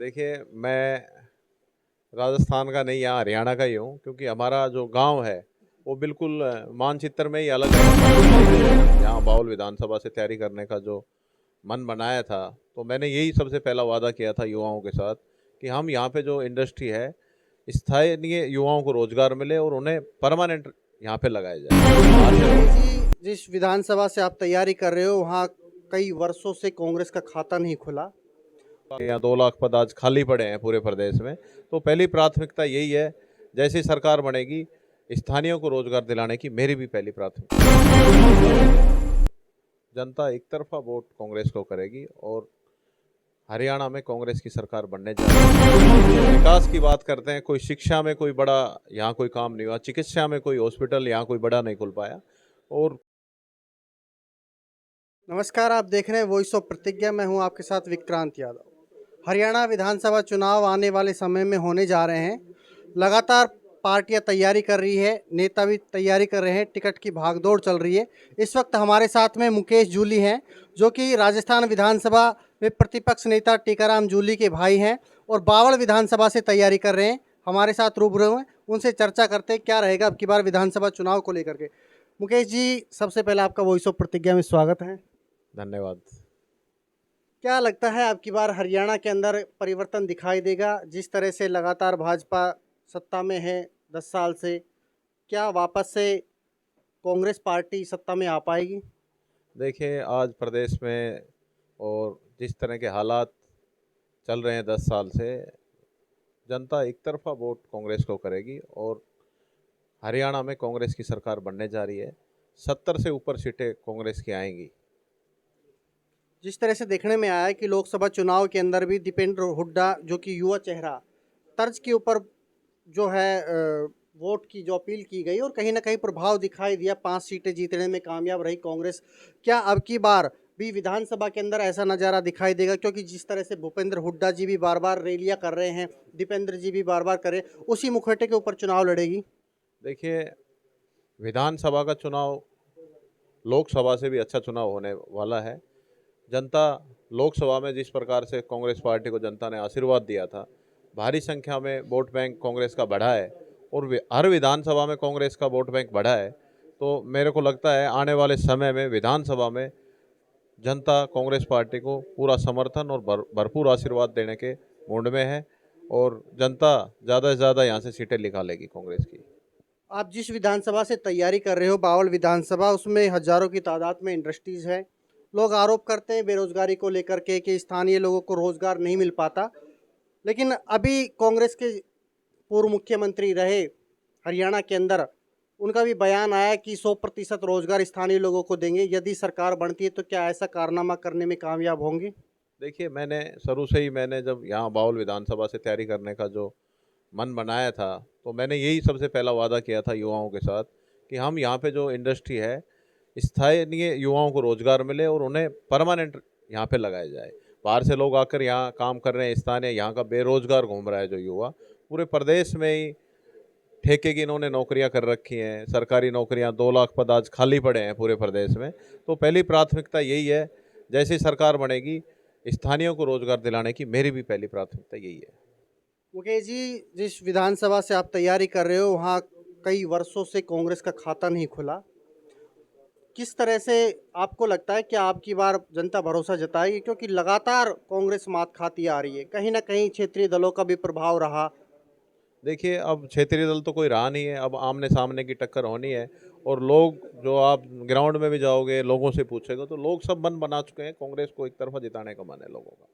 देखिए, मैं राजस्थान का नहीं, यहाँ हरियाणा का ही हूँ, क्योंकि हमारा जो गांव है वो बिल्कुल मानचित्र में ही अलग है। यहाँ बाउल विधानसभा से तैयारी करने का जो मन बनाया था, तो मैंने यही सबसे पहला वादा किया था युवाओं के साथ कि हम यहाँ पे जो इंडस्ट्री है, स्थानीय युवाओं को रोजगार मिले और उन्हें परमानेंट यहाँ पे लगाया जाए। जी, जिस विधानसभा से आप तैयारी कर रहे हो वहाँ कई वर्षों से कांग्रेस का खाता नहीं खुला। यहाँ 2 लाख पद आज खाली पड़े हैं पूरे प्रदेश में, तो पहली प्राथमिकता यही है। जैसी सरकार बनेगी, स्थानीयों को रोजगार दिलाने की मेरी भी पहली प्राथमिकता। जनता एक तरफा वोट कांग्रेस को करेगी और हरियाणा में कांग्रेस की सरकार बनने जा रही है। विकास की बात करते हैं, कोई शिक्षा में कोई बड़ा यहाँ कोई काम नहीं हुआ, चिकित्सा में कोई हॉस्पिटल यहाँ कोई बड़ा नहीं खुल पाया। और नमस्कार, आप देख रहे हैं वॉइस ऑफ प्रतिज्ञा। मैं हूं आपके साथ विक्रांत यादव। हरियाणा विधानसभा चुनाव आने वाले समय में होने जा रहे हैं। लगातार पार्टियां तैयारी कर रही है, नेता भी तैयारी कर रहे हैं, टिकट की भागदौड़ चल रही है। इस वक्त हमारे साथ में मुकेश जूली हैं, जो कि राजस्थान विधानसभा में प्रतिपक्ष नेता टीकाराम जूली के भाई हैं और बावल विधानसभा से तैयारी कर रहे हैं। हमारे साथ रूबरू हैं, उनसे चर्चा करते हैं क्या रहेगा अब की बार विधानसभा चुनाव को लेकर के। मुकेश जी, सबसे पहले आपका वॉइस ऑफ प्रतिज्ञा में स्वागत है। धन्यवाद। क्या लगता है अब की बार हरियाणा के अंदर परिवर्तन दिखाई देगा? जिस तरह से लगातार भाजपा सत्ता में है 10 साल से, क्या वापस से कांग्रेस पार्टी सत्ता में आ पाएगी? देखिए, आज प्रदेश में और जिस तरह के हालात चल रहे हैं 10 साल से, जनता एक तरफा वोट कांग्रेस को करेगी और हरियाणा में कांग्रेस की सरकार बनने जा रही है। 70 से ऊपर सीटें कांग्रेस की आएंगी। जिस तरह से देखने में आया है कि लोकसभा चुनाव के अंदर भी दीपेंद्र हुड्डा, जो कि युवा चेहरा, तर्ज के ऊपर जो है वोट की जो अपील की गई और कहीं ना कहीं प्रभाव दिखाई दिया, 5 सीटें जीतने में कामयाब रही कांग्रेस। क्या अब की बार भी विधानसभा के अंदर ऐसा नज़ारा दिखाई देगा? क्योंकि जिस तरह से भूपेंद्र हुड्डा जी भी बार बार रैलियां कर रहे हैं, दीपेंद्र जी भी बार बार कर रहे हैं, उसी मुखौटे के ऊपर चुनाव लड़ेगी। देखिए, विधानसभा का चुनाव लोकसभा से भी अच्छा चुनाव होने वाला है। जनता लोकसभा में जिस प्रकार से कांग्रेस पार्टी को जनता ने आशीर्वाद दिया था, भारी संख्या में वोट बैंक कांग्रेस का बढ़ा है और हर विधानसभा में कांग्रेस का वोट बैंक बढ़ा है। तो मेरे को लगता है आने वाले समय में विधानसभा में जनता कांग्रेस पार्टी को पूरा समर्थन और भरपूर आशीर्वाद देने के मूड में है और जनता ज़्यादा से ज़्यादा यहाँ से सीटें निकालेगी कांग्रेस की। आप जिस विधानसभा से तैयारी कर रहे हो, बावल विधानसभा, उसमें हजारों की तादाद में इंडस्ट्रीज है। लोग आरोप करते हैं बेरोजगारी को लेकर के कि स्थानीय लोगों को रोजगार नहीं मिल पाता। लेकिन अभी कांग्रेस के पूर्व मुख्यमंत्री रहे हरियाणा के अंदर, उनका भी बयान आया कि 100% रोजगार स्थानीय लोगों को देंगे। यदि सरकार बनती है तो क्या ऐसा कारनामा करने में कामयाब होंगे? देखिए, मैंने शुरू से ही मैंने जब यहाँ बाउल विधानसभा से तैयारी करने का जो मन बनाया था, तो मैंने यही सबसे पहला वादा किया था युवाओं के साथ कि हम यहाँ पे जो इंडस्ट्री है, स्थानीय युवाओं को रोजगार मिले और उन्हें परमानेंट यहाँ पे लगाया जाए। बाहर से लोग आकर यहाँ काम कर रहे हैं, स्थानीय यहाँ का बेरोजगार घूम रहा है जो युवा। पूरे प्रदेश में ही ठेके की इन्होंने नौकरियाँ कर रखी हैं, सरकारी नौकरियाँ 2 लाख पद आज खाली पड़े हैं पूरे प्रदेश में। तो पहली प्राथमिकता यही है। जैसी सरकार बनेगी, स्थानीयों को रोजगार दिलाने की मेरी भी पहली प्राथमिकता यही है। मुकेश जी, जिस विधानसभा से आप तैयारी कर रहे हो वहाँ कई वर्षों से कांग्रेस का खाता नहीं खुला। किस तरह से आपको लगता है कि आपकी बार जनता भरोसा जताएगी? क्योंकि लगातार कांग्रेस मात खाती आ रही है, कहीं ना कहीं क्षेत्रीय दलों का भी प्रभाव रहा। देखिए, अब क्षेत्रीय दल तो कोई रहा नहीं है, अब आमने सामने की टक्कर होनी है। और लोग, जो आप ग्राउंड में भी जाओगे, लोगों से पूछेगा तो लोग सब मन बना चुके हैं, कांग्रेस को एक तरफा जिताने का मन है लोगों का।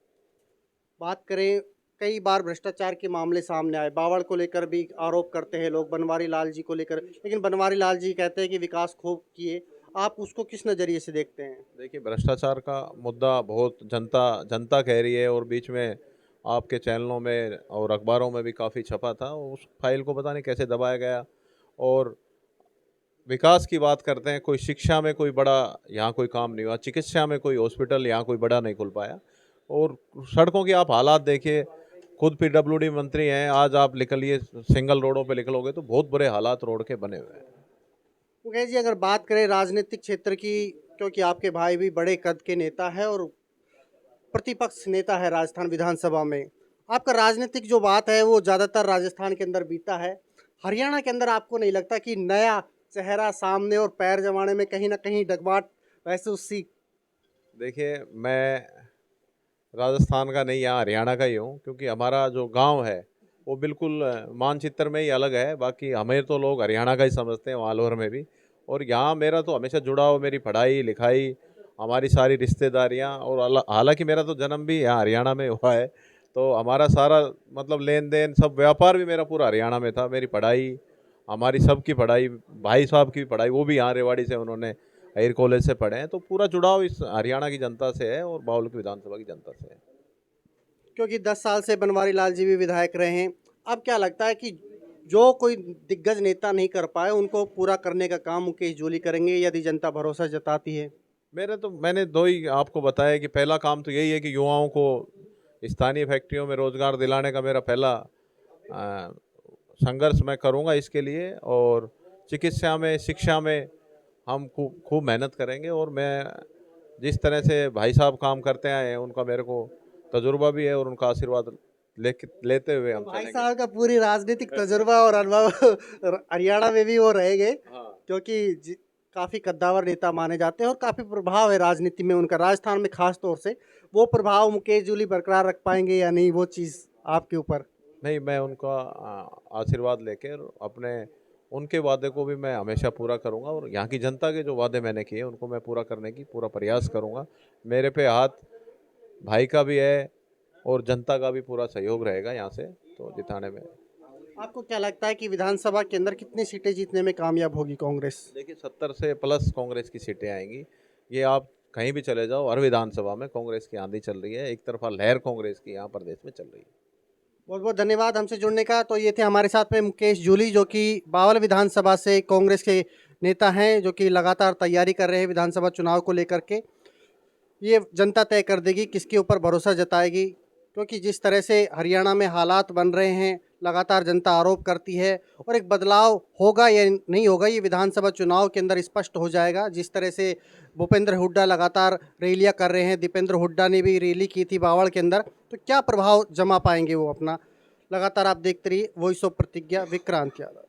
बात करें, कई बार भ्रष्टाचार के मामले सामने आए, बावड़ को लेकर भी आरोप करते हैं लोग, बनवारी लाल जी को लेकर, लेकिन बनवारी लाल जी कहते हैं कि विकास खूब किए। आप उसको किस नज़रिए से देखते हैं? देखिए, भ्रष्टाचार का मुद्दा बहुत जनता जनता कह रही है और बीच में आपके चैनलों में और अखबारों में भी काफ़ी छपा था। उस फाइल को पता नहीं कैसे दबाया गया। और विकास की बात करते हैं, कोई शिक्षा में कोई बड़ा यहाँ कोई काम नहीं हुआ, चिकित्सा में कोई हॉस्पिटल यहाँ कोई बड़ा नहीं खुल पाया। और सड़कों की आप हालात देखिए, खुद पीडब्ल्यूडी मंत्री हैं, आज आप निकलिए सिंगल रोडों पे निकलोगे तो बहुत बुरे हालात रोड के बने हुए हैं। मुकेश जी, अगर बात करें राजनीतिक क्षेत्र की, क्योंकि आपके भाई भी बड़े कद के नेता है और प्रतिपक्ष नेता है राजस्थान विधानसभा में, आपका राजनीतिक जो बात है वो ज़्यादातर राजस्थान के अंदर बीता है। हरियाणा के अंदर आपको नहीं लगता कि नया चेहरा सामने और पैर जमाने में कहीं न कहीं डगमगाहट महसूस सी? देखिए, मैं राजस्थान का नहीं, यहाँ हरियाणा का ही हूँ, क्योंकि हमारा जो गांव है वो बिल्कुल मानचित्र में ही अलग है। बाकी हमें तो लोग हरियाणा का ही समझते हैं, वहाँ अलवर में भी। और यहाँ मेरा तो हमेशा जुड़ा हो, मेरी पढ़ाई लिखाई, हमारी सारी रिश्तेदारियाँ, और हालांकि मेरा तो जन्म भी यहाँ हरियाणा में हुआ है, तो हमारा सारा मतलब लेन देन सब व्यापार भी मेरा पूरा हरियाणा में था। मेरी पढ़ाई, हमारी सबकी पढ़ाई, भाई साहब की भी पढ़ाई, वो भी यहाँ रेवाड़ी से उन्होंने एयर कॉलेज से पढ़े हैं। तो पूरा जुड़ाव इस हरियाणा की जनता से है और बावल की विधानसभा की जनता से है। क्योंकि 10 साल से बनवारी लाल जी भी विधायक रहे हैं। अब क्या लगता है कि जो कोई दिग्गज नेता नहीं कर पाए उनको पूरा करने का काम मुकेश जोली करेंगे यदि जनता भरोसा जताती है? मैंने दो ही आपको बताया कि पहला काम तो यही है कि युवाओं को स्थानीय फैक्ट्रियों में रोजगार दिलाने का मेरा पहला अ, संघर्ष मैं करूंगा इसके लिए। और चिकित्सा में, शिक्षा में हम खूब खूब मेहनत करेंगे। और मैं जिस तरह से भाई साहब काम करते आए हैं, उनका मेरे को तजुर्बा भी है, और उनका आशीर्वाद लेते हुए हम भाई चलेंगे। साहब का पूरी राजनीतिक तजुर्बा और अनुभव हरियाणा में भी वो रहेंगे, हाँ। क्योंकि काफ़ी कद्दावर नेता माने जाते हैं और काफ़ी प्रभाव है राजनीति में उनका, राजस्थान में खास तौर से। वो प्रभाव मुकेश जूली बरकरार रख पाएंगे या नहीं, वो चीज़ आपके ऊपर। नहीं, मैं उनका आशीर्वाद लेकर अपने उनके वादे को भी मैं हमेशा पूरा करूंगा, और यहाँ की जनता के जो वादे मैंने किए उनको मैं पूरा करने की पूरा प्रयास करूंगा। मेरे पे हाथ भाई का भी है और जनता का भी पूरा सहयोग रहेगा यहाँ से तो जिताने में। आपको क्या लगता है कि विधानसभा के अंदर कितनी सीटें जीतने में कामयाब होगी कांग्रेस? देखिए, 70 से प्लस कांग्रेस की सीटें आएंगी। ये आप कहीं भी चले जाओ, हर विधानसभा में कांग्रेस की आंधी चल रही है, एक तरफा लहर कांग्रेस की यहाँ प्रदेश में चल रही है। बहुत बहुत धन्यवाद हमसे जुड़ने का। तो ये थे हमारे साथ में मुकेश जूली, जो कि बावल विधानसभा से कांग्रेस के नेता हैं, जो कि लगातार तैयारी कर रहे हैं विधानसभा चुनाव को लेकर के। ये जनता तय कर देगी किसके ऊपर भरोसा जताएगी, क्योंकि जिस तरह से हरियाणा में हालात बन रहे हैं, लगातार जनता आरोप करती है, और एक बदलाव होगा या नहीं होगा ये विधानसभा चुनाव के अंदर स्पष्ट हो जाएगा। जिस तरह से भूपेंद्र हुड्डा लगातार रैलियां कर रहे हैं, दीपेंद्र हुड्डा ने भी रैली की थी बावड़ के अंदर, तो क्या प्रभाव जमा पाएंगे वो अपना। लगातार आप देखते रहिए वॉइस ऑफ प्रतिज्ञा, विक्रांत यादव।